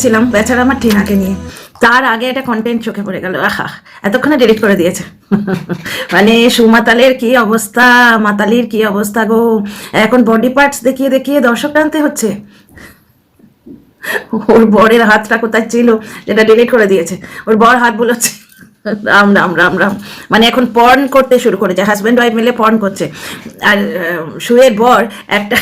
করছিলাম বেচারা আমার টিনাকে নিয়ে, তার আগে একটা কন্টেন্ট চোখে পড়ে গেল, আহা এতক্ষণে ডিলিট করে দিয়েছে। মানে সুমাতালের কি অবস্থা, মাতালির কি অবস্থা গো, এখন বডি পার্টস দেখিয়ে দেখিয়ে দর্শক টানতে হচ্ছে। ওর বরের হাতটা কোথায় ছিল যেটা ডিলিট করে দিয়েছে, ওর বর হাত বলেছে রাম রাম রাম রাম, মানে এখন পর্ন করতে শুরু করেছে, হাজব্যান্ড ওয়াইফ মিলে পর্ন করছে। আর শুয়ের বর একটা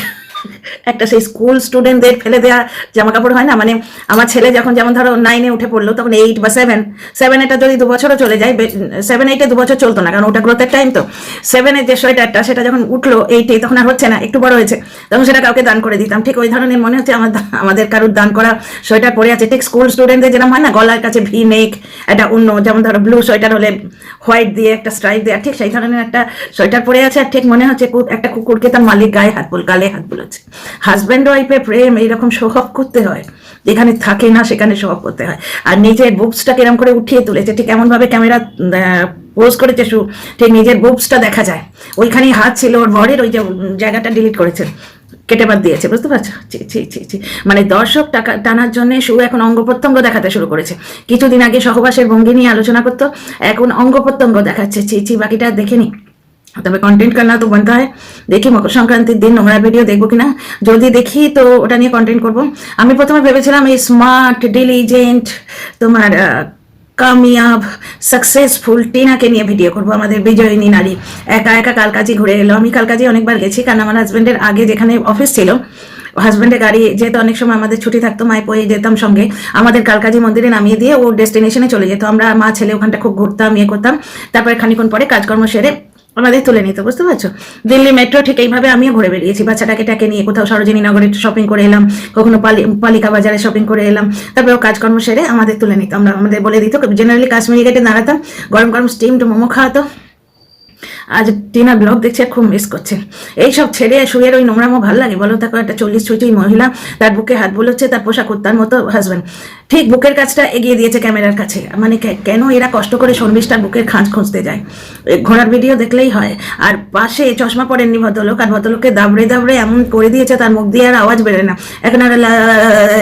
একটা সেই স্কুল স্টুডেন্টদের ফেলে দেওয়া জামা কাপড় হয় না, মানে আমার ছেলে যখন যেমন ধরো 9-এ উঠে পড়লো, তখন 8 বা 7 এটা যদি 2 বছরও চলে যায়, 7-8-এ 2 বছর চলতো না, কারণ ওটা গ্রোথের টাইম। তো 7-এর যে সোয়েটারটা সেটা যখন উঠলো 8-এ, তখন আর হচ্ছে না, একটু বড় হয়েছে, তখন সেটা কাউকে দান করে দিতাম। ঠিক ওই ধরনের মনে হচ্ছে আমাদের কারুর দান করা সোয়েটার পরে আছে, ঠিক স্কুল স্টুডেন্টদের যেরকম হয় না, গলার কাছে ভি নেক, একটা অন্য যেমন ধরো ব্লু সোয়েটার হলে হোয়াইট দিয়ে একটা স্ট্রাইপ দেওয়া, ঠিক সেই ধরনের একটা সোয়েটার পরে আছে। আর ঠিক মনে হচ্ছে একটা কুকুরকে তার মালিক গায়ে গালে হাত বলেছে। হাজব্যান্ড ওয়াইফের প্রেম এইরকম শো অফ করতে হয়, যেখানে থাকে না সেখানে শো অফ করতে হয়। আর নিজের বুবসটাকে এরকম করে উঠিয়ে তুলেছে, ঠিক এমন ভাবে ক্যামেরা পোজ করেছে ঠিক নিজের বুবসটা দেখা যায়, ওইখানেই হাত ছিল ওর বরের, ওই যে জায়গাটা ডিলিট করেছে, কেটে বাদ দিয়েছে, বুঝতে পারছো? মানে দর্শক টাকা টানার জন্য এখন অঙ্গ প্রত্যঙ্গ দেখাতে শুরু করেছে। কিছুদিন আগে সহবাসের ভঙ্গি নিয়ে আলোচনা করতো, এখন অঙ্গ প্রত্যঙ্গ দেখাচ্ছে। বাকিটা দেখেনি, তবে কন্টেন্ট করনা তো बनता है। দেখি মকর সংক্রান্তির দিন নোংরা ভিডিও দেখবো কিনা, যদি দেখি তো ওটা নিয়ে কন্টেন্ট করব। আমি প্রথমে ভেবেছিলাম এই স্মার্ট ডিলিজেন্ট তোমার কামিয়াব সাকসেসফুল টিনাকে নিয়ে ভিডিও করবো, আমাদের বিজয়িনী নারী। একা একা কালকাজি ঘুরে এলো। আমি কালকাজি অনেকবার গেছি, কারণ আমার হাজব্যান্ডের আগে যেখানে অফিস ছিল, হাজব্যান্ডের গাড়ি যেহেতু অনেক সময় আমাদের ছুটি থাকতো, মাই পয়ে যেতাম সঙ্গে, আমাদের কালকাজি মন্দিরে নামিয়ে দিয়ে ওর ডেস্টিনেশনে চলে যেত। আমরা মা ছেলে ওখানটা খুব ঘুরতাম, ইয়ে করতাম, তারপরে খানিক্ষণ পরে কাজকর্ম সেরে আমাদের তুলে নিত, বুঝতে পারছো? দিল্লি মেট্রো ঠিক এইভাবে আমিও ঘুরে বেরিয়েছি, বাচ্চাটাকে টাকে নিয়ে কোথাও সরোজিনী নগরে শপিং করে এলাম, কখনো পালিকা বাজারে শপিং করে এলাম, তারপরে ও কাজকর্ম সেরে আমাদের তুলে নিত। আমাদের বলে দিত, জেনারেলি কাশ্মীরি গেটে দাঁড়াতাম, গরম গরম স্টিমড মোমো খাওয়াতো। আজ টিনা ব্লগ দেখছে, খুব মিস করছে। এইসব ছেড়ে শুয়ের ওই নোংরামো ভালো লাগে বলো? তাকে একটা 40 ছুঁচুই মহিলা, তার বুকে হাত বোলাচ্ছে, তার পোশাক তার মতো হাজব্যান্ড ঠিক বুকের কাছটা এগিয়ে দিয়েছে ক্যামেরার কাছে। মানে কেন এরা কষ্ট করে শর্মিষ্ঠার বুকের খাঁজ খুঁজতে যায়? ঘোড়ার ভিডিও দেখলেই হয়। আর পাশে চশমা পরেননি ভদ্রলোক, আর ভদ্রলোককে দাবড়ে দাবড়ে এমন করে দিয়েছে, তার মুখ দিয়ে আর আওয়াজ বেরোয় না, এখন আর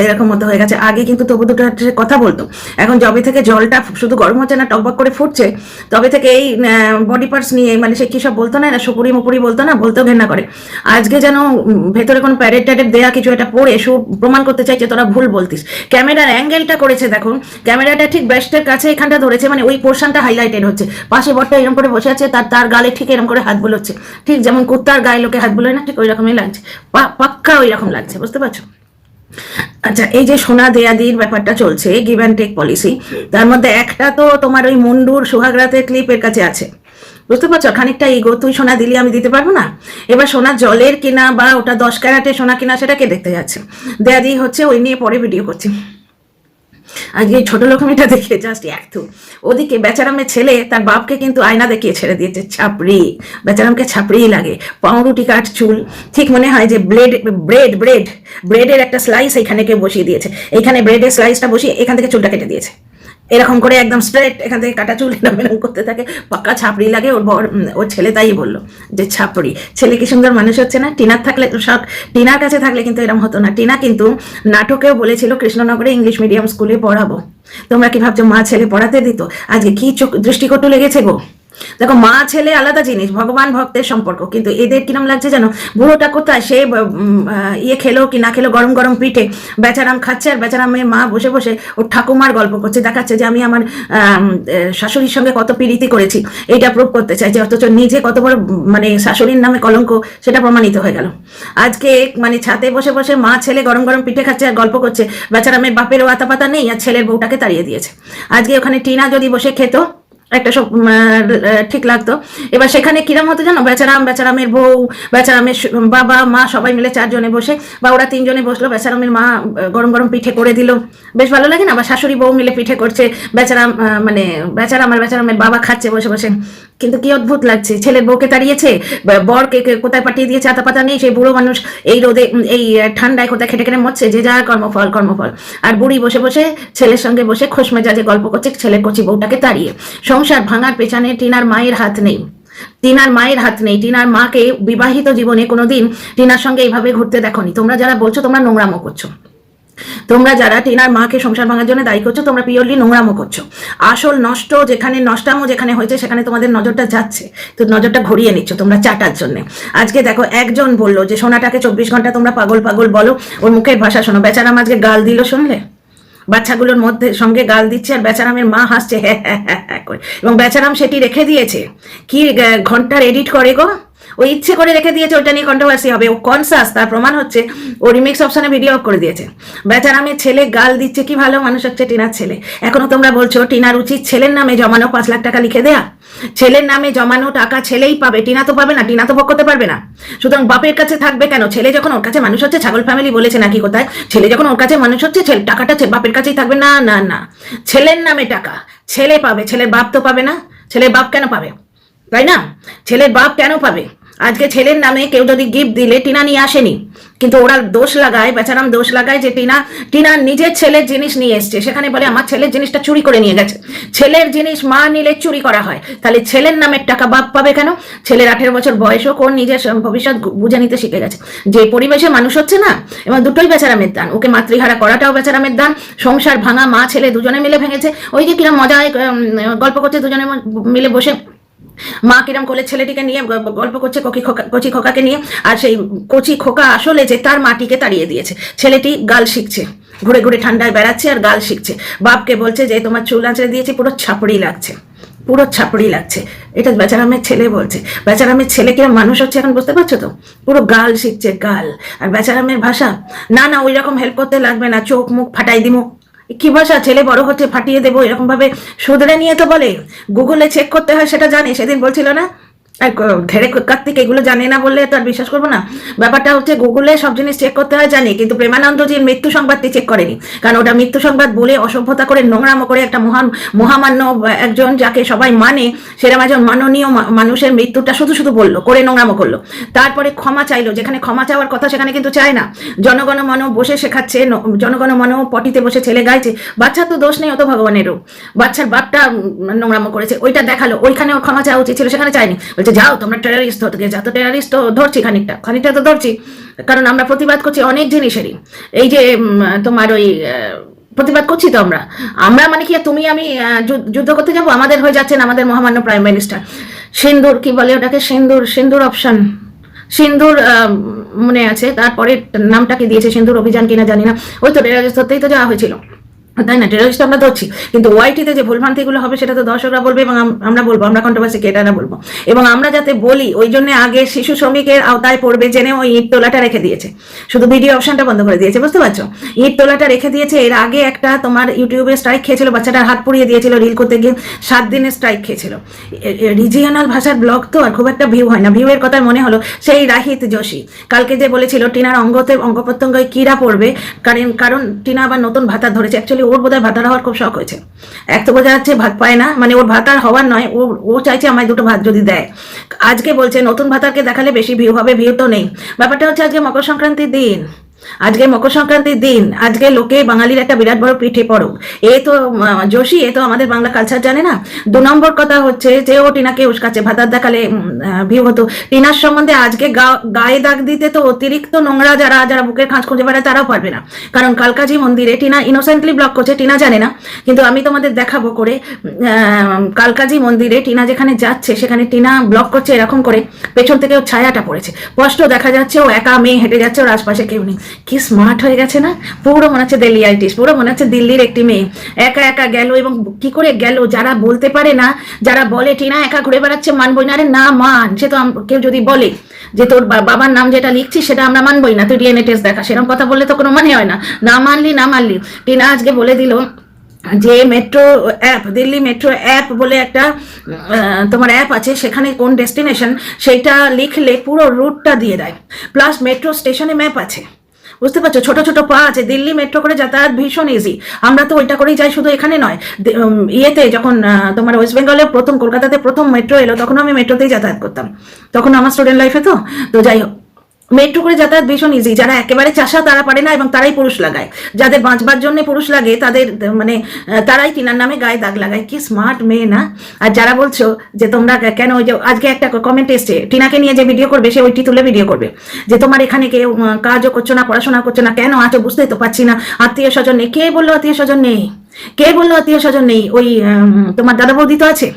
এরকম মতো হয়ে গেছে। আগে কিন্তু তবু দুটো কথা বলতো, এখন যবে থেকে জলটা শুধু গরম হচ্ছে না, টকবক করে ফুটছে, তবে থেকে এই বডি পার্টস নিয়ে, মানে সে কি সব বলতো না, সুপুরি মুপুরি বলতো না, বলতেও ঘেন্না করে। আজকে যেন ভেতরে কোনো প্যারেড ট্যারেড দেয়া কিছু একটা পড়ে প্রমাণ করতে চাইছে তোরা ভুল বলতিস। ক্যামেরার অ্যাঙ্গেলটা করেছে দেখো, ক্যামেরাটা ঠিক ব্রেস্টের কাছে এখানটা ধরেছে, মানে ওই পোর্শনটা হাইলাইটেড হচ্ছে। পাশে বরটা এরকম করে বসে আছে, তার গালে ঠিক এরকম করে হাত বোলাচ্ছে, ঠিক যেমন কুত্তার গায়ে লোকে হাত বোলায় না, ঠিক ওই রকমই লাগছে, পাক্কা ওই রকম লাগছে, বুঝতে পারছো? আচ্ছা, এই যে সোনা দেয়াদির ব্যাপারটা চলছে, গিভ অ্যান্ড টেক পলিসি, তার মধ্যে একটা তো তোমার ওই মুন্ডুর সোহাগরাতের ক্লিপের কাছে আছে, বুঝতে পারছো? খানিকটা ইগো, তুই সোনা দিলি আমি দিতে পারবো না। এবার সোনা জলের কিনা বা ওটা 10 ক্যারাটের সোনা কিনা সেটা কে দেখতে যাচ্ছে? দেয়াদি হচ্ছে ওই নিয়ে পরে ভিডিও করছি। আজকে ছোট লক্ষ্মীটা দেখে জাস্ট একটু, ওদিকে বেচারামের ছেলে তার বাপকে কিন্তু আয়না দেখিয়ে ছেড়ে দিয়েছে, ছাপড়ি। বেচারামকে ছাপড়িই লাগে, পাউরুটি কাট চুল, ঠিক মনে হয় যে ব্রেডের একটা স্লাইস এখানে কেউ বসিয়ে দিয়েছে, এইখানে ব্রেডের স্লাইসটা বসিয়ে এখান থেকে চুলটা কেটে দিয়েছে, এরকম করে একদম স্ট্রেট এখান থেকে কাটা চুল এরকম করতে থাকে, পাক্কা ছাপড়ি লাগে। ওর ছেলে তাই বললো যে ছাপড়ি। ছেলে কি সুন্দর মানুষ হচ্ছে না? টিনার কাছে থাকলে কিন্তু এরকম হতো না। টিনা কিন্তু নাটকেও বলেছিল কৃষ্ণনগরে ইংলিশ মিডিয়াম স্কুলে পড়াবো। তোমরা কি ভাবছো মা ছেলে পড়াতে দিত? আজকে কি দৃষ্টিকটু লেগেছে গো। দেখো, মা ছেলে আলাদা জিনিস, ভগবান ভক্তের সম্পর্ক, কিন্তু এদের কিরম লাগছে জানো? বুড়োটা কোথায়, সে ইয়ে খেলো কি না খেলো, গরম গরম পিঠে বেচারাম খাচ্ছে, আর বেচারামের মা বসে বসে ওর ঠাকুমার গল্প করছে, দেখাচ্ছে যে আমি আমার শাশুড়ির সঙ্গে কত পীড়িতি করেছি, এইটা প্রুভ করতে চাইছে, অথচ নিজে কত বড় মানে শাশুড়ির নামে কলঙ্ক, সেটা প্রমাণিত হয়ে গেল। আজকে মানে ছাদে বসে বসে মা ছেলে গরম গরম পিঠে খাচ্ছে আর গল্প করছে, বেচারামের বাপেরও আতা পাতা নেই, আর ছেলের বউটাকে তাড়িয়ে দিয়েছে। আজকে ওখানে টিনা যদি বসে খেত একটা সব ঠিক লাগতো। এবার সেখানে কিরম হতো জানো? বেচারামের বউ, বেচারামের বাবা, মা সবাই মিলে 4 জনে বসে, বা ওরা 3 জনে বসলো, বেচারামের মা গরম গরম পিঠে করে দিল, বেশ ভালো লাগে না? বা শাশুড়ি বউ মিলে পিঠে করছে, মানে বেচারামের বাবা খাচ্ছে বসে বসে, কিন্তু কি অদ্ভুত লাগছে। ছেলের বউকে তাড়িয়েছে, বরকে কোথায় পাঠিয়ে দিয়েছে, আতা পাতা নেই, সেই বুড়ো মানুষ এই রোদে এই ঠান্ডায় কোথায় খেটে খেটে মরছে, যে যা কর্মফল। আর বুড়ি বসে বসে ছেলের সঙ্গে বসে খোশ মেজাজে গল্প করছে, ছেলের কচি বউটাকে তাড়িয়ে। সংসার ভাঙার পেছনে টিনার মায়ের হাত নেই। টিনার মাকে বিবাহিত জীবনে কোনোদিন টিনার সঙ্গে এইভাবে ঘুরতে দেখোনি। তোমরা যারা বলছো তোমরা নোংরামো করছো। তোমরা যারা টিনার মাকে সংসার ভাঙার জন্য দায়ী করছো, তোমরা পিওরলি নোংরামো করছো। আসল নষ্ট যেখানে, নষ্টামো যেখানে হয়েছে, সেখানে তোমাদের নজরটা যাচ্ছে, তো নজরটা ঘুরিয়ে নিচ্ছ তোমরা চাটার জন্য। আজকে দেখো, একজন বললো যে সোনাটাকে 24 ঘন্টা তোমরা পাগল পাগল বলো, ওর মুখের ভাষা শোনো। বেচারাম আজকে গাল দিল, শুনলে? বাচ্চাগুলোর মধ্যে সঙ্গে গাল দিচ্ছে, আর বেচারামের মা হাসছে হ্যাঁ হ্যাঁ হ্যাঁ হ্যাঁ করে, এবং বেচারাম সেটি রেখে দিয়েছে। কি ঘন্টার এডিট করে গো, ও ইচ্ছে করে রেখে দিয়েছে, ওইটা নিয়ে কন্ট্রোভার্সি হবে। ও কনসাস, তার প্রমাণ হচ্ছে ও রিমিক্স অপশনে ভিডিও অফ করে দিয়েছে। বেচারামের ছেলে গাল দিচ্ছে, কি ভালো মানুষ হচ্ছে টিনার ছেলে। এখনো তোমরা বলছো টিনার উচিত ছেলের নামে জমানো 5 লাখ টাকা লিখে দেয়া। ছেলের নামে জমানো টাকা ছেলেই পাবে, টিনা তো পাবে না, টিনা তো ভোগ করতে পারবে না। সুতরাং বাপের কাছে থাকবে কেন? ছেলে যখন ওর কাছে মানুষ হচ্ছে, ছাগল ফ্যামিলি বলেছে নাকি কোথায়, ছেলে যখন ওর কাছে মানুষ হচ্ছে, টাকাটা বাপের কাছেই থাকবে। না না না, ছেলের নামে টাকা ছেলে পাবে, ছেলের বাপ তো পাবে না। ছেলের বাপ কেন পাবে, তাই না? ছেলের বাপ কেন পাবে? আজকে ছেলের নামে কেউ যদি গিফট দিলে, টিনা নিয়ে আসেনি, কিন্তু ওরা দোষ লাগায়, বেচারাম দোষ লাগায় যে টিনার নিজের ছেলের জিনিস নিয়ে এসছে, সেখানে বলে আমার ছেলের জিনিসটা চুরি করে নিয়ে গেছে। ছেলের জিনিস মা নিলে চুরি করা হয়, তাহলে ছেলের নামের টাকা বাপ পাবে কেন? ছেলের 18 বছর বয়স হোক, ওর নিজের ভবিষ্যৎ বুঝে নিতে শিখে গেছে। যে পরিবেশে মানুষ হচ্ছে না, এবং দুটোই বেচারামের দান। ওকে মাতৃহারা করাটাও বেচারামের দান, সংসার ভাঙা মা ছেলে দুজনে মিলে ভেঙেছে। ওই যে কিরম মজায় গল্প করছে দুজনে মিলে বসে, মা কিরম কোলে ছেলেটিকে নিয়ে গল্প করছে, কচি খোকাকে নিয়ে, আর সেই কচি খোকা আসলে যে তার মাটিকে তাড়িয়ে দিয়েছে। ছেলেটি গাল শিখছে, ঘুরে ঘুরে ঠান্ডায় বেড়াচ্ছে আর গাল শিখছে। বাপকে বলছে যে তোমার চুল আঁচড়ে দিয়েছি, পুরো ছাপড়ি লাগছে, পুরো ছাপড়ি লাগছে। এটা বেচারামের ছেলে বলছে। বেচারামের ছেলে কিরম মানুষ হচ্ছে এখন বুঝতে পারছো তো? পুরো গাল শিখছে, গাল। আর বেচারামের ভাষা, না না ওই রকম হেল্প করতে লাগবে না, চোখ মুখ ফাটাই দিমু। কি ভাষা? ছেলে বড় হচ্ছে ফাটিয়ে দেবো, এরকম ভাবে শুধরে নিয়ে তো বলে। গুগলে চেক করতে হয়, সেটা জানে। সেদিন বলছিল না, আর ঘেরে কার্তিক এগুলো জানে না বললে তো আর বিশ্বাস করবো না। ব্যাপারটা হচ্ছে গুগলে সব জিনিস চেক করতে হয় জানি, কিন্তু প্রেমানন্দজির মৃত্যু সংবাদটি চেক করেনি। কারণ ওটা মৃত্যু সংবাদ বলে অসভ্যতা করে নোংরামো করে একটা মহামান্য একজন যাকে সবাই মানে, সেরকম একজন মাননীয় মানুষের মৃত্যুটা শুধু শুধু বললো, করে নোংরামো করলো। তারপরে ক্ষমা চাইলো, যেখানে ক্ষমা চাওয়ার কথা সেখানে কিন্তু চায় না। জনগণ মন বসে শেখাচ্ছে, জনগণ মন পটিতে বসে ছেলে গাইছে। বাচ্চার তো দোষ নেই, অত ভগবানেরও। বাচ্চার বাপটা নোংরামো করেছে, ওইটা দেখালো, ওইখানে ওর ক্ষমা চাওয়া উচিত ছিল, সেখানে চায়নি। বলছে যাও তোমরা টেরারিস্ট হতে গিয়ে, যা তো টেরারিস্ট তো ধরছি, খানিকটা তো ধরছি, কারণ আমরা প্রতিবাদ করছি অনেক জিনিসেরই। এই যে তোমার ওই প্রতিবাদ করছি তো আমরা মানে কি তুমি আমি যুদ্ধ করতে যাবো? আমাদের হয়ে যাচ্ছেন আমাদের মহামান্য প্রাইম মিনিস্টার সিন্দুর, কি বলে ওটাকে, সিন্দুর অপশন, সিন্দুর মনে আছে, তারপরে নামটা কি দিয়েছে, সিন্দুর অভিযান কিনা জানি না। ওই তো টেরারিস্ট হতেই তো যাওয়া হয়েছিল, তাই না? টেরোরিস্ট আমরা ধরছি, কিন্তু ওয়াইটিতে যে ভুলভ্রান্তিগুলো হবে সেটা তো দর্শকরা বলবে, এবং আমরা বলবো, আমরা কন্ট্রোভার্সি কেটারা বলবো। এবং আমরা যাতে বলি, ওই জন্য আগে শিশু শ্রমিকের আওতায় পড়বে জেনে ওই ইট তোলাটা রেখে দিয়েছে, শুধু ভিডিও অপশনটা বন্ধ করে দিয়েছে, বুঝতে পারছো? ইট তোলাটা রেখে দিয়েছে। এর আগে একটা তোমার ইউটিউবে স্ট্রাইক খেয়েছিল, বাচ্চাটার হাত পুড়িয়ে দিয়েছিল রিল করতে গিয়ে, 7 দিনের স্ট্রাইক খেয়েছিল। রিজিয়নাল ভাষার ব্লগ তো আর খুব একটা ভিউ হয় না। ভিউয়ের কথা মনে হলো সেই রাহিত যোশী কালকে যে বলেছিল টিনার অঙ্গ প্রত্যঙ্গে কীরা পড়বে, কারণ টিনা আবার নতুন ভাতা ধরেছে। অ্যাকচুয়ালি ওর বোধহয় ভাতার হওয়ার খুব শখ হয়েছে। এক তো বোঝা যাচ্ছে ভাত পায় না, মানে ওর ভাতার হওয়ার নয়, ও চাইছে আমায় 2টো ভাত যদি দেয়। আজকে বলছে নতুন ভাতারকে দেখালে বেশি ভিউ হবে, ভিউ তো নেই। ব্যাপারটা হচ্ছে আজকে মকর সংক্রান্তির দিন, আজকে লোকে বাঙালির একটা বিরাট বড় পিঠে পড়ো। এ তো যোশী, এ তো আমাদের বাংলা কালচার জানে না। 2 নম্বর কথা হচ্ছে যে ও টিনাকে উস্কাচ্ছে, ভাতার দেখালে ভিউ হতো। টিনার সম্বন্ধে আজকে গায়ে দাগ দিতে তো অতিরিক্ত নোংরা যারা বুকের খাঁজ খুঁজে বেড়ায় তারাও পারবে না। কারণ কালকাজি মন্দিরে টিনা ইনোসেন্টলি ব্লক করছে, টিনা জানে না, কিন্তু আমি তোমাদের দেখাবো করে। কালকাজি মন্দিরে টিনা যেখানে যাচ্ছে সেখানে টিনা ব্লক করছে এরকম করে, পেছন থেকে ওর ছায়াটা পড়েছে, স্পষ্ট দেখা যাচ্ছে ও একা মেয়ে হেঁটে যাচ্ছে, ওর আশপাশে কেউ নেই। কি স্মার্ট হয়ে গেছে না? পুরো মনে হচ্ছে দিল্লি আইটিস, পুরো মনে হচ্ছে দিল্লির একটি মেয়ে একা একা গেল। এবং কি করে গেল? যারা বলতে পারে না, যারা বলে টিনা একা ঘুরে বেড়াচ্ছে, মানবই না। রে না মান, সে তো কেউ যদি বলে যে তোর বাবার নাম যেটা লিখছিস সেটা আমরা মানবই না, তুই ডিএনএ টেস্ট দেখা, সেরকম কথা বললে তো কোনো মানে হয় না। না মানলি। টিনা আজকে বলে দিল যে metro app, Delhi metro app বলে একটা তোমার অ্যাপ আছে, সেখানে কোন ডেস্টিনেশন সেইটা লিখলে পুরো রুটটা দিয়ে দেয়, প্লাস মেট্রো স্টেশনে ম্যাপ আছে, বুঝতে পারছো? ছোট ছোট পা আছে। দিল্লি মেট্রো করে যাতায়াত ভীষণ ইজি, আমরা তো ওইটা করেই যাই। শুধু এখানে নয়, ইয়েতে যখন তোমার ওয়েস্ট বেঙ্গলে কলকাতাতে প্রথম মেট্রো এলো, তখন আমি মেট্রোতেই যাতায়াত করতাম, তখন আমার স্টুডেন্ট লাইফে তো যাই হোক। মেট্রো করে যাতায়াত ভীষণ ইজি, যারা একেবারে চাষা তারা পারে না এবং তারাই পুরুষ লাগায়, যাদের বাঁচবার জন্য পুরুষ লাগে তাদের মানে তারাই টিনার নামে গায়ে দাগ লাগায়। কি স্মার্ট মেয়ে না। আর যারা বলছো যে তোমরা কেন, ওই যে আজকে একটা কমেন্ট এসছে টিনাকে নিয়ে যে ভিডিও করবে সে ওইটি তুলে ভিডিও করবে, যে তোমার এখানে কেউ কাজও করছো না, পড়াশোনা করছো না, কেন আছো বুঝতেই তো পারছি না, আত্মীয় স্বজন নেই। কে বললো আত্মীয় স্বজন নেই? কে বললো আত্মীয় স্বজন নেই? ওই তোমার দাদা বৌদি তো আছে।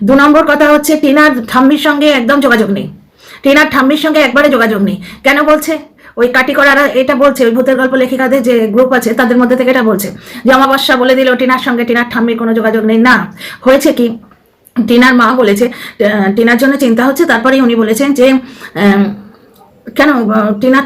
2 নম্বর কথা হচ্ছে টিনার ঠাম্মির সঙ্গে একদম যোগাযোগ নেই, টিনার ঠাম্মির সঙ্গে একবারে যোগাযোগ নেই। কেন বলছে? ওই কাটি করারা এটা বলছে, ওই ভূতের গল্প লেখিকাদের যে গ্রুপ আছে তাদের মধ্যে থেকে এটা বলছে যে অমাবস্যা বলে দিল টিনার সঙ্গে টিনার ঠাম্মির কোনো যোগাযোগ নেই। না, হয়েছে কি, টিনার মা বলেছে টিনার জন্য চিন্তা হচ্ছে, তারপরেই উনি বলেছেন যে কেন টিনার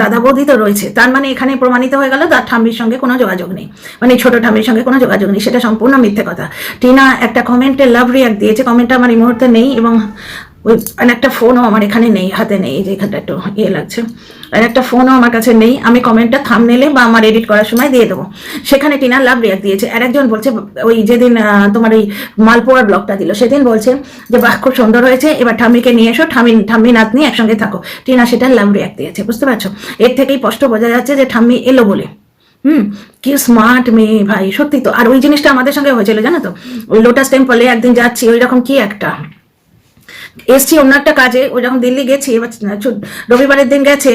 দাদা বৌদি তো রয়েছে, তার মানে এখানে প্রমাণিত হয়ে গেল তার ঠাম্মির সঙ্গে কোনো যোগাযোগ নেই, মানে ছোট ঠাম্মির সঙ্গে কোনো যোগাযোগ নেই। সেটা সম্পূর্ণ মিথ্যে কথা। টিনা একটা কমেন্টে লাভ রিয়াক্ট দিয়েছে, কমেন্টটা আমার এই মুহূর্তে নেই, এবং ওই একটা ফোনও আমার এখানে নেই, হাতে নেই, যে এখানটা একটু ইয়ে লাগছে, আর একটা ফোনও আমার কাছে নেই। আমি কমেন্টটা থাম্বনেলে বা আমার এডিট করার সময় দিয়ে দেবো। সেখানে টিনা লাভ রিয়াক্ট দিয়েছে। আর একজন বলছে, ওই যেদিন তোমার ওই মালপোয়ার ব্লগটা দিল সেদিন বলছে যে বাহ খুব সুন্দর হয়েছে, এবার ঠাম্মিকে নিয়ে এসো, ঠাম্মি নাতনি একসঙ্গে থাকো। টিনা সেটা লাভ রিয়াক্ট দিয়েছে, বুঝতে পারছো? এর থেকেই স্পষ্ট বোঝা যাচ্ছে যে ঠাম্মি এলো বলে। কি স্মার্ট মেয়ে ভাই, সত্যি তো। আর ওই জিনিসটা আমাদের সঙ্গে হয়েছিল জানো তো, ওই লোটাস টেম্পলে একদিন যাচ্ছি, ওই রকম কি একটা এসছি অন্য একটা কাজে, ওই যখন দিল্লি গেছি, এবার রবিবারের দিন গেছে,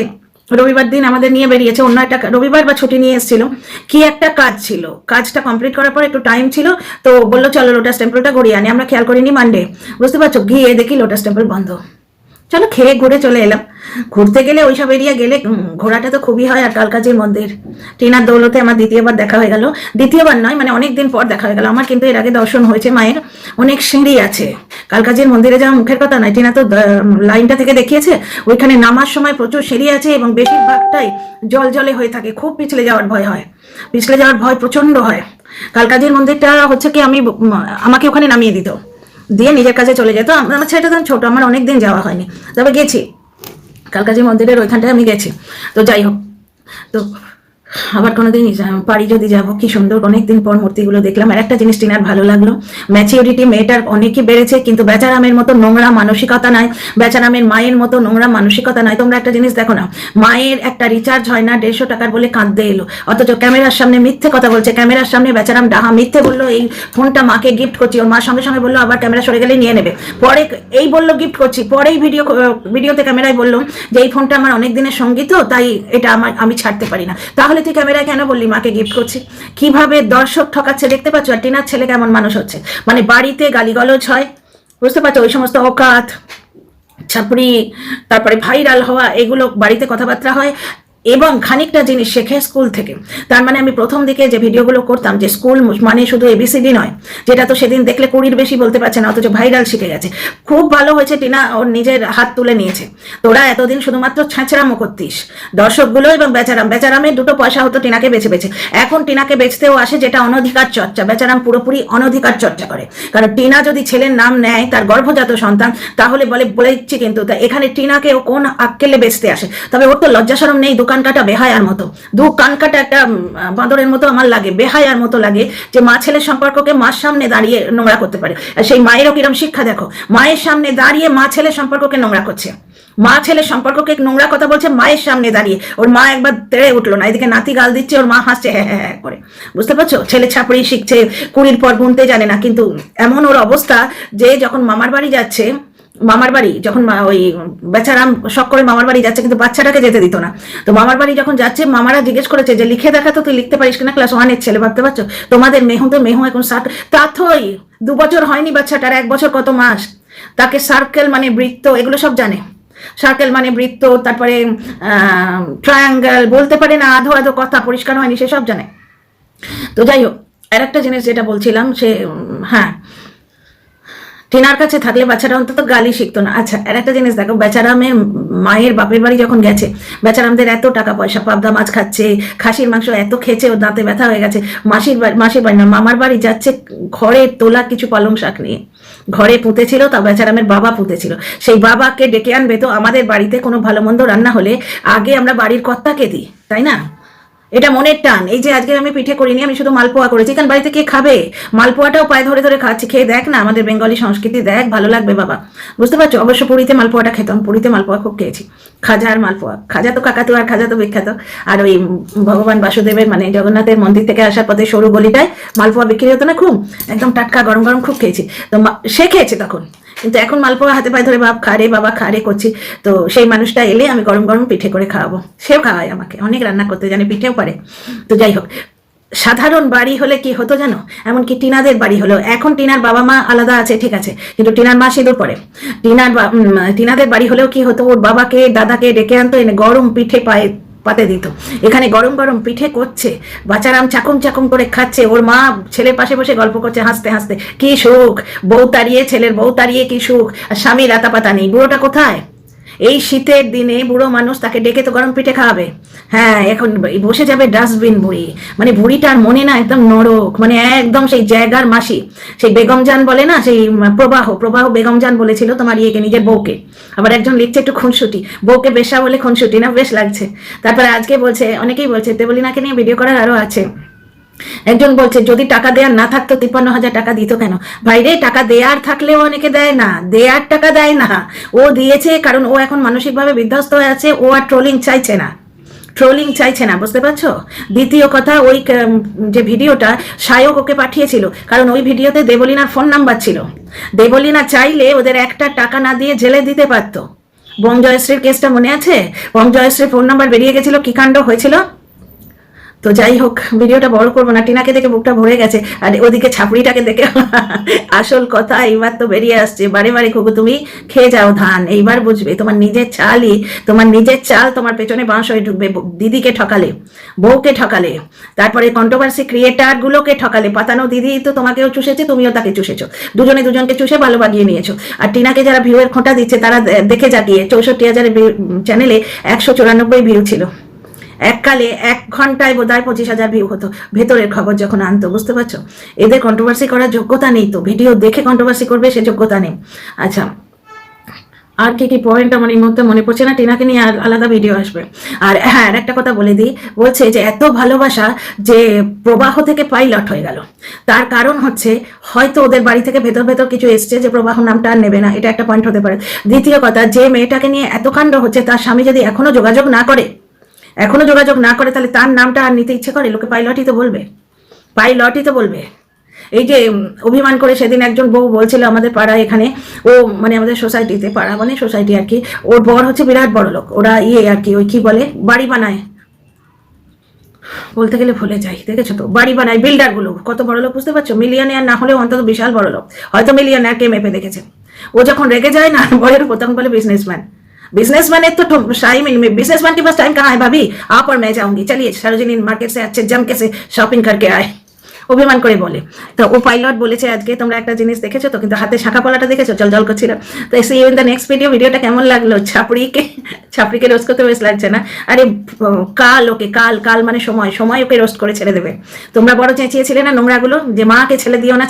রবিবার দিন আমাদের নিয়ে বেরিয়েছে, অন্য একটা রবিবার বা ছুটি নিয়ে এসেছিল, কি একটা কাজ ছিল, কাজটা কমপ্লিট করার পর একটু টাইম ছিল, তো বললো চলো লোটাস টেম্পলটা ঘুরিয়ে আনি। আমরা খেয়াল করিনি মানডে, বুঝতে পারছো, গিয়ে দেখি লোটাস টেম্পল বন্ধ। চলো খেয়ে ঘুরে চলে এলাম। ঘুরতে গেলে ওইসব এরিয়া গেলে ঘোরাটা তো খুবই হয়। আর কালকাজির মন্দির, টিনার দৌলতে আমার দ্বিতীয়বার দেখা হয়ে গেল, দ্বিতীয়বার নয় মানে অনেকদিন পর দেখা হয়ে গেল আমার। কিন্তু এর আগে দর্শন হয়েছে মায়ের, অনেক সিঁড়ি আছে কালকাজির মন্দিরে, যাওয়া মুখের কথা নয়। টিনা তো লাইনটা থেকে দেখিয়েছে, ওইখানে নামার সময় প্রচুর সিঁড়ি আছে এবং বেশিরভাগটাই জল জলে হয়ে থাকে, খুব পিছলে যাওয়ার ভয় হয়, পিছলে যাওয়ার ভয় প্রচন্ড হয়। কালকাজির মন্দিরটা হচ্ছে কি, আমাকে ওখানে নামিয়ে দিত, দিয়ে নিজের কাছে চলে যেত। আমার ছেলেটা তখন ছোট, আমার অনেকদিন যাওয়া হয়নি, তবে গেছি কালকাজি মন্দিরের ওইখানটায় আমি গেছি। তো যাই হোক, তো আবার কোনোদিন পারি যদি যাবো। কি সুন্দর অনেকদিন পর মূর্তিগুলো দেখলাম। আর একটা জিনিস টিনার ভালো লাগলো, ম্যাচিউরিটি মেয়েটার অনেকই বেড়েছে, কিন্তু বেচারামের মতো নোংরা মানসিকতা নাই, বেচারামের মায়ের মতো নোংরা মানসিকতা নাই। তোমরা একটা জিনিস দেখো না, মায়ের একটা রিচার্জ হয় না 150 টাকার বলে কাঁদতে এলো, অথচ ক্যামেরার সামনে মিথ্যে কথা বলছে। ক্যামেরার সামনে বেচারাম ডাহা মিথ্যে বললো এই ফোনটা মাকে গিফট করছি, ওর মা সঙ্গে সঙ্গে বললো আবার ক্যামেরা সরে গেলে নিয়ে নেবে। পরে এই বললো গিফট করছি, পরেই ভিডিওতে ক্যামেরায় বললো যে এই ফোনটা আমার অনেক দিনের সঙ্গী, তো তাই এটা আমি ছাড়তে পারি না। তাহলে তুই ক্যামেরায় কেন বললি মাকে গিফট করছি? কিভাবে দর্শক ঠকাচ্ছে দেখতে পাচ্ছ? আর টিনার ছেলে কেমন মানুষ হচ্ছে, মানে বাড়িতে গালিগালাজ হয়, বুঝতে পারছো, ওই সমস্ত অকাত ছাপড়ি, তারপরে ভাইরাল হওয়া, এগুলো বাড়িতে কথাবার্তা হয়, এবং খানিকটা জিনিস শেখে স্কুল থেকে। তার মানে আমি প্রথম দিকে যে ভিডিওগুলো করতাম যে স্কুল মানে শুধু এবিসিডি নয়, যেটা তো সেদিন দেখলে 20-র বেশি বলতে পারছে না, অথচ ভাইরাল শিখে গেছে। খুব ভালো হয়েছে, টিনা ওর নিজের হাত তুলে নিয়েছে। তোরা এতদিন শুধুমাত্র ছ্যাঁচড়ামো করতিস দর্শকগুলো, এবং বেচারামের 2 পয়সা হতো টিনাকে বেছে বেছে। এখন টিনাকে বেচতেও আসে, যেটা অনধিকার চর্চা। বেচারাম পুরোপুরি অনধিকার চর্চা করে, কারণ টিনা যদি ছেলের নাম নেয়, তার গর্ভজাত সন্তান, তাহলে বলে দিচ্ছি কিন্তু এখানে টিনাকে ও কোন আক্কেলে বেচতে আসে। তবে ওর তো লজ্জা শরম নেই, দোকান কাটা বেহায়ার মতো, কান কাটা একটা বাঁদরের মতো আমার লাগে, বেহায়ার মতো লাগে যে মা ছেলের সম্পর্ককে মার সামনে দাঁড়িয়ে নোংরা করতে পারে। আর সেই মায়েরও কিরম শিক্ষা দেখো, মায়ের সামনে দাঁড়িয়ে মা ছেলের সম্পর্ককে নোংরা করছে, মা ছেলের সম্পর্ককে নোংরা কথা বলছে মায়ের সামনে দাঁড়িয়ে। ওর মা একবার তেড়ে উঠলো না, এদিকে নাতি গাল দিচ্ছে, ওর মা হাসছে হ্যাঁ হ্যাঁ হ্যাঁ করে, বুঝতে পারছো? ছেলে ছাপড়ি শিখছে, 20-র পর গুনতে জানে না, কিন্তু এমন ওর অবস্থা যে যখন মামার বাড়ি যাচ্ছে, মামার বাড়ি যখন ওই বেচারাম শখ করে মামার বাড়ি যাচ্ছে, কিন্তু বাচ্চাটাকে যেতে দিত না। তো মামার বাড়ি যখন যাচ্ছে, মামারা জিজ্ঞেস করেছে যে লিখে দেখাতো, তুই লিখতে পারিস কিনা, ক্লাস 1-এর ছেলে, ভাবতে পারছো? তোমাদের মেহু এখন তাথই 2 বছর হয়নি বাচ্চাটার, 1 বছর কত মাস। তাকে সার্কেল মানে বৃত্ত, এগুলো সব জানে। সার্কেল মানে বৃত্ত, তারপরে ট্রায়াঙ্গেল, বলতে পারে না, আধো আধো কথা, পরিষ্কার হয়নি, সেসব জানে। তো যাই হোক, আর একটা জিনিস যেটা বলছিলাম, সে হ্যাঁ, টিনার কাছে থাকলে বাচ্চারা অন্তত গালি শিখতো না। আচ্ছা, আর একটা জিনিস দেখো, বেচারামের মায়ের বাপের বাড়ি যখন গেছে, বেচারামদের এত টাকা পয়সা, পাবদা মাছ খাচ্ছে, খাসির মাংস এত খেয়েছে, ওর দাঁতে ব্যথা হয়ে গেছে, মাসির বাড়ি না মামার বাড়ি যাচ্ছে ঘরে তোলা কিছু পালং শাক নিয়ে, ঘরে পুঁতেছিল, তা বেচারামের বাবা পুঁতেছিল, সেই বাবাকে ডেকে আনবে। তো আমাদের বাড়িতে কোনো ভালো মন্দ রান্না হলে আগে আমরা বাড়ির কর্তাকে দিই, তাই না? এটা মনের টান। এই যে আজকে আমি পিঠে করিনি, আমি শুধু মালপোয়া করেছি, কারণ বাড়িতে কে খাবে? মালপোয়াটাও পায়ে ধরে ধরে খাচ্ছি, খেয়ে দেখ না আমাদের বেঙ্গলি সংস্কৃতি, দেখ ভালো লাগবে বাবা, বুঝতে পারছো? অবশ্য পুরীতে মালপোয়াটা খেতাম, পুরীতে মালপোয়া খুব খেয়েছি, খাজা আর মালপোয়া। খাজা তো কাকাতু আর খাজা তো বিখ্যাত। আর ওই ভগবান বাসুদেবের মানে জগন্নাথের মন্দির থেকে আসার পথে সরু গলিটায় মালপোয়া বিক্রি হতো না খুব, একদম টাটকা গরম গরম, খুব খেয়েছি। তো সে খেয়েছে তখন, কিন্তু এখন মালপোয়া হাতে পায়ে ধরে বাপ খারে বাবা খারে করছি। তো সেই মানুষটা এলে আমি গরম গরম পিঠে করে খাওয়াবো, সেও খাওয়ায় আমাকে, অনেক রান্না করতে জানে, পিঠেও পারে। তো যাই হোক, সাধারণ বাড়ি হলে কি হতো জানো, এমনকি টিনাদের বাড়ি হলেও, এখন টিনার বাবা মা আলাদা আছে ঠিক আছে, কিন্তু টিনার মা সিঁদুর পরে, টিনাদের বাড়ি হলেও কি হতো, ওর বাবাকে দাদাকে ডেকে আনতো, এনে গরম পিঠে পাতে দিত। এখানে গরম গরম পিঠে করছে, বাচ্চারাম চাকুম চাকুম করে খাচ্ছে, ওর মা ছেলের পাশে বসে গল্প করছে হাসতে হাসতে, কি সুখ, বউ তাড়িয়ে, ছেলের বউ তাড়িয়ে কি সুখ, আর স্বামীর আতা পাতা নেই। বুড়োটা কোথায়? এই শীতের দিনে বুড়ো মানুষ, তাকে ডেকে তো গরম পিঠে খাওয়াবে। হ্যাঁ, এখন বসে যাবে ডাস্টবিন বুড়ি, মানে বুড়িটার মনে না একদম নরক, মানে একদম সেই জায়গার মাসি, সেই বেগম জান বলে না, সেই প্রবাহ বেগম জান বলেছিল তোমার ইয়েকে, নিজের বউকে। আবার একজন লিখছে একটু খুনসুটি, বউকে বেশা বলে খুনসুটি, না বেশ লাগছে। তারপরে আজকে বলছে, অনেকেই বলছে দেবলীনাকে নিয়ে ভিডিও করার আরো আছে, একজন বলছে যদি টাকা দেওয়ার না থাকতো 53,000 টাকা দিত কেন? ভাইরে, টাকা দেওয়ার থাকলেও অনেকে দেয় না, দেওয়ার টাকা দেয় না। ও দিয়েছে কারণ ও এখন মানসিকভাবে বিধ্বস্ত হয়ে আছে, ও আর ট্রোলিং চাইছে না, ট্রোলিং চাইছে না, বুঝতে পারছো? দ্বিতীয় কথা, ওই যে ভিডিওটা সায়ক ওকে পাঠিয়েছিল, কারণ ওই ভিডিওতে দেবলীনার ফোন নাম্বার ছিল। দেবলীনা চাইলে ওদের একটা টাকা না দিয়ে জেলে দিতে পারতো। বং জয়শ্রীর কেসটা মনে আছে? বং জয়শ্রীর ফোন নাম্বার বেরিয়ে গেছিল, কি কাণ্ড হয়েছিল। তো যাই হোক, ভিডিওটা বড় করবো না, টিনাকে দেখে বুকটা ভরে গেছে, আর ওদিকে ছাপড়িটাকে দেখে আসল কথা এইবার তো বেরিয়ে আসছে, বারে বারে খুব তুমি খেয়ে যাও ধান, এইবার বুঝবে তোমার নিজের চালই, তোমার নিজের চাল তোমার পেছনে বাঁশ হয়ে ঢুকবে। দিদিকে ঠকালে, বউকে ঠকালে, তারপরে কন্ট্রোভার্সি ক্রিয়েটার গুলোকে ঠকালে, পাতানো দিদি তো তোমাকেও চুষেছে, তুমিও তাকে চুষেছো, দুজনে দুজনকে চুষে ভালো বাগিয়ে নিয়েছো। আর টিনাকে যারা ভিউয়ের খোঁটা দিচ্ছে তারা দেখে জাগিয়ে, 64,000 চ্যানেলে 194 ভিউ ছিল, এককালে 1 ঘন্টায় বোধহয় 25,000 ভিউ হতো, ভেতরের খবর যখন আনতো, বুঝতে পারছো? এদের কন্ট্রোভার্সি করার যোগ্যতা নেই, তো ভিডিও দেখে কন্ট্রোভার্সি করবে সে যোগ্যতা নেই। আচ্ছা, আর কি কি পয়েন্ট আমার এই মুহূর্তে মনে পড়ছে না, টিনাকে নিয়ে আলাদা ভিডিও আসবে। আর হ্যাঁ, আর একটা কথা বলে দিই, বলছে যে এত ভালোবাসা যে প্রবাহ থেকে পাইলট হয়ে গেল, তার কারণ হচ্ছে হয়তো ওদের বাড়ি থেকে ভেতর ভেতর কিছু এসছে যে প্রবাহ নামটা আর নেবে না, এটা একটা পয়েন্ট হতে পারে। দ্বিতীয় কথা, যে মেয়েটাকে নিয়ে এত কাণ্ড হচ্ছে, তার স্বামী যদি এখনো যোগাযোগ না করে, তাহলে তার নামটা আর নিতে ইচ্ছে করে? লোকে পাইলটই তো বলবে, পাইলটই তো বলবে। এই যে অভিমান করে সেদিন একজন বউ বলছিল আমাদের পাড়ায় এখানে, ও মানে আমাদের সোসাইটিতে, পাড়া মানে সোসাইটি আর কি, ওর বর হচ্ছে বিরাট বড় লোক, ওরা আর কি ওই কি বলে বাড়ি বানায়, বলতে গেলে ভুলে যাই, দেখেছো তো, বাড়ি বানায়, বিল্ডার গুলো কত বড় লোক, বুঝতে পারছো? মিলিয়নিয়ার না হলেও অন্তত বিশাল বড় লোক, হয়তো মিলিয়নিয়ারকে মেপে দেখেছে। ও যখন রেগে যায় না, বরের প্রথম বলে বিজনেসম্যান, बिजनेसमैन है तो टाइम बिजनेसमैन के पास टाइम कहाँ है भाभी, आप और मैं जाऊंगी, चलिए सरोजिनी मार्केट से अच्छे जम के से शॉपिंग करके आए, অভিমান করে বলে। তো ও পাইলট বলেছে আজকে, তোমরা একটা জিনিস দেখেছো তো, কিন্তু হাতে শাখা পলাটা দেখেছো, জল জল করছিল। তো see you in the next ভিডিওটা কেমন লাগলো? ছাপড়িকে রোস্ট করতে বেশ লাগছে না? আরে কাল ওকে, কাল মানে সময় ওকে রোস্ট করে ছেড়ে দেবে। তোমরা বড় চেঁচিয়েছিলে না নোংরাগুলো, যে মাকে ছেড়ে দিও না,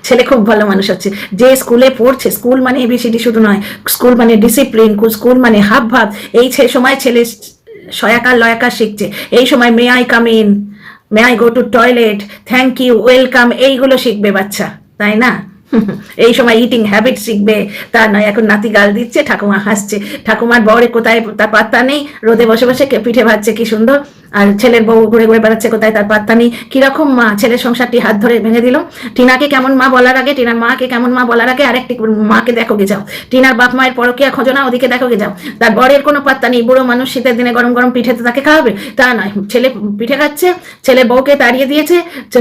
ছেলে খুব ভালো মানুষ হচ্ছে, যে স্কুলে পড়ছে, স্কুল মানে এবিসিডি শুধু নয়, স্কুল মানে ডিসিপ্লিন, স্কুল মানে হাব ভাব, এই সময় ছেলে সয়াকার লয়াকার শিখছে, এই সময় may I come in, may I go to toilet, thank you, welcome, এইগুলো শিখবে বাচ্চা, তাই না? এই সময় ইটিং হ্যাবিট শিখবে, তা নয় এখন নাতি গাল দিচ্ছে, ঠাকুমা হাসছে, ঠাকুমার বরে কোথায় তার পাত্তা নেই, রোদে বসে বসে পিঠে ভাজছে কি সুন্দর, আর ছেলের বউ ঘুরে ঘুরে বেড়াচ্ছে, কোথায় তার পাত্তা নেই। কিরকম মা, ছেলের সংসারটি হাত ধরে ভেঙে দিল। টিনাকে কেমন মা বলার আগে, টিনার মাকে কেমন মা বলার আগে আরেকটি মাকে দেখো গে যাও, টিনার বাপ মায়ের পরকীয়া খোঁজো না, ওদিকে দেখো গে যাও। তার বরের কোনো পাত্তা নেই, বুড়ো মানুষ, শীতের দিনে গরম গরম পিঠে তো তাকে খাওয়াবে, তা নয়, ছেলে পিঠে খাচ্ছে, ছেলে বউকে তাড়িয়ে দিয়েছে,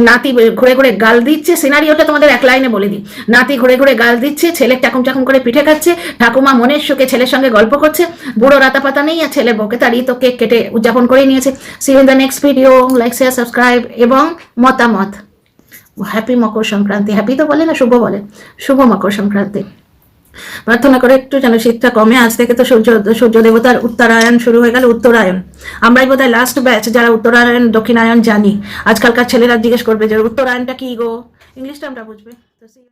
নাতি ঘুরে ঘুরে গাল দিচ্ছে, সিনারিওটা তোমাদের এক লাইনে বলে দিই, নাতি ঘুরে ঘুরে গাল দিচ্ছে, ছেলে চাকুম চাকুম করে পিঠে খাচ্ছে, ঠাকুমা মনের সুখে ছেলের সঙ্গে গল্প করছে, বুড়ো রাতা পাতা নেই, আর ছেলের বউকে তাড়িয়ে তো কেক কেটে উদযাপন করে নিয়েছে। See you in the next video, like share subscribe এবং মতামত। হ্যাপি মকর সংক্রান্তি, হ্যাপি তো বলে না, শুভ বলে, শুভ মকর সংক্রান্তি। প্রার্থনা করে একটু যেন শীতটা কমে, আজ থেকে তো সূর্য দেবতার উত্তরায়ণ শুরু হয়ে গেল, উত্তরায়ণ। আমরাই বোধহয় লাস্ট ব্যাচ যারা উত্তরায়ণ দক্ষিণায়ণ জানি। আজকালকার ছেলেরা জিজ্ঞেস করবে যে উত্তরায়ণটা কি গো, ইংলিশটা আমরা বুঝবে। তো